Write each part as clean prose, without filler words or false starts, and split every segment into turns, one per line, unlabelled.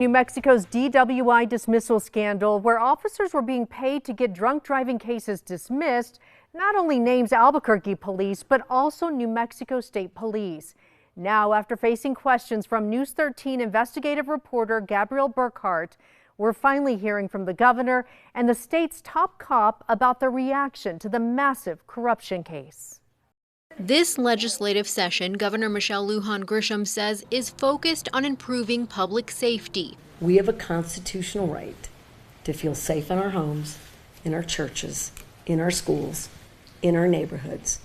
New Mexico's DWI dismissal scandal, where officers were being paid to get drunk driving cases dismissed, not only names Albuquerque police, but also New Mexico State Police. Now, after facing questions from News 13 investigative reporter Gabrielle Burkhart, we're finally hearing from the governor and the state's top cop about the reaction to the massive corruption case.
This legislative session, Governor Michelle Lujan Grisham says, is focused on improving public safety.
We have a constitutional right to feel safe in our homes, in our churches, in our schools, in our neighborhoods.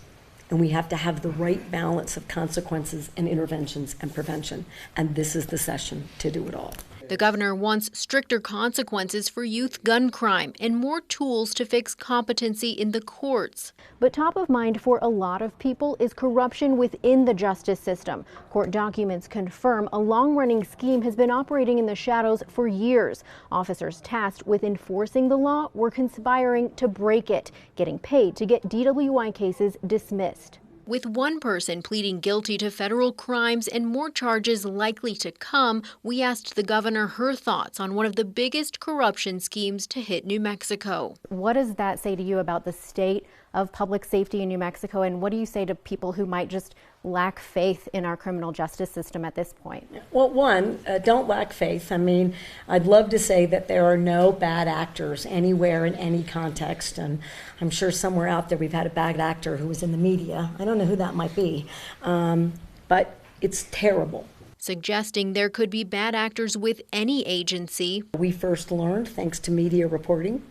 And we have to have the right balance of consequences and interventions and prevention. And this is the session to do it all.
The governor wants stricter consequences for youth gun crime and more tools to fix competency in the courts.
But top of mind for a lot of people is corruption within the justice system. Court documents confirm a long-running scheme has been operating in the shadows for years. Officers tasked with enforcing the law were conspiring to break it, getting paid to get DWI cases dismissed.
With one person pleading guilty to federal crimes and more charges likely to come, we asked the governor her thoughts on one of the biggest corruption schemes to hit New Mexico.
What does that say to you about the state of public safety in New Mexico, and what do you say to people who might just lack faith in our criminal justice system at this point?
Well, one, don't lack faith. I mean, I'd love to say that there are no bad actors anywhere in any context, and I'm sure somewhere out there we've had a bad actor who was in the media. I don't know who that might be, but it's terrible.
Suggesting there could be bad actors with any agency.
We first learned, thanks to media reporting,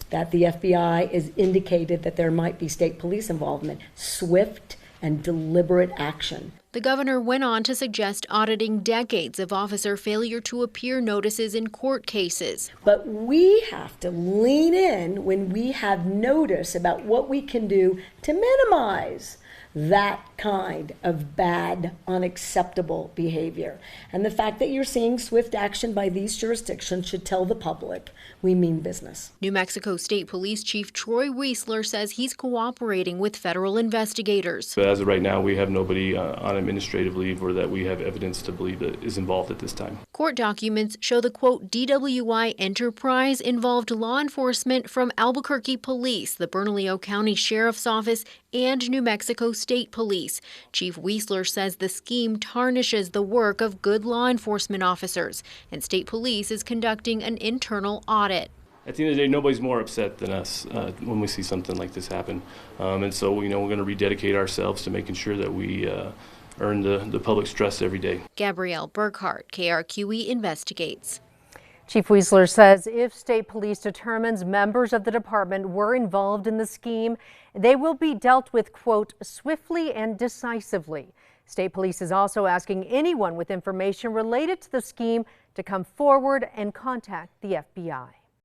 that the FBI has indicated that there might be state police involvement. Swift and deliberate action.
The governor went on to suggest auditing decades of officer failure to appear notices in court cases.
But we have to lean in when we have notice about what we can do to minimize that kind of bad, unacceptable behavior. And the fact that you're seeing swift action by these jurisdictions should tell the public we mean business.
New Mexico State Police Chief Troy Weisler says he's cooperating with federal investigators.
As of right now, we have nobody on administrative leave or that we have evidence to believe that is involved at this time.
Court documents show the, quote, DWI enterprise involved law enforcement from Albuquerque Police, the Bernalillo County Sheriff's Office, and New Mexico State Police. Chief Weisler says the scheme tarnishes the work of good law enforcement officers, and State Police is conducting an internal audit.
At the end of the day, nobody's more upset than us when we see something like this happen. And so, we're going to rededicate ourselves to making sure that we earn the public's trust every day.
Gabrielle Burkhart, KRQE Investigates.
Chief Weisler says if state police determines members of the department were involved in the scheme, they will be dealt with, quote, swiftly and decisively. State police is also asking anyone with information related to the scheme to come forward and contact the FBI.